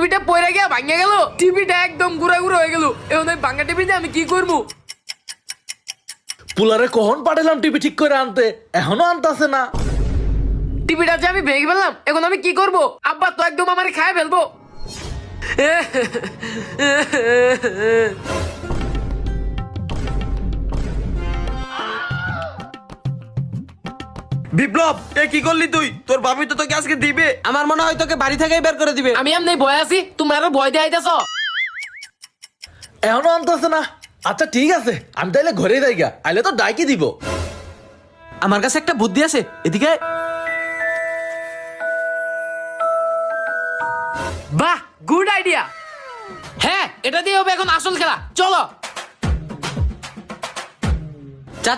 টিভিটা পড়ে গিয়া ভাঙে গেল, টিভিটা একদম গুড়া গুড়া হয়ে গেল। এখন ওই ভাঙা টিভিতে আমি কি করবো? পুলারে কখন পাঠালাম টিভি ঠিক করে আনতে, এখনো আনতাছে না। টিভিটা যে আমি ভেঙে ফেললাম, এখন আমি কি করব? আব্বা তো একদম আমার খায় ফেলবো। বিপ্লব, এ কি করলি তুই? তোর ভাবি তো তোকে আজকে দিবে। আমার মনে হয় তোকে বাড়ি থেকেই বের করে দিবে। আমি এমনি ভয় আছি, তুমি আরো ভয় দিয়ে আইতেছ। এখনো আনতাছে না। আচ্ছা ঠিক আছে, আমি তাইলে ঘরে যাই গা, আইলে তো ডাইকি দিব। আমার কাছে একটা বুদ্ধি আছে, এদিকে আয়। বাহ, গুড আইডিয়া। হ্যাঁ, এটা দিয়ে হবে এখন আসল খেলা, চলো। চাচা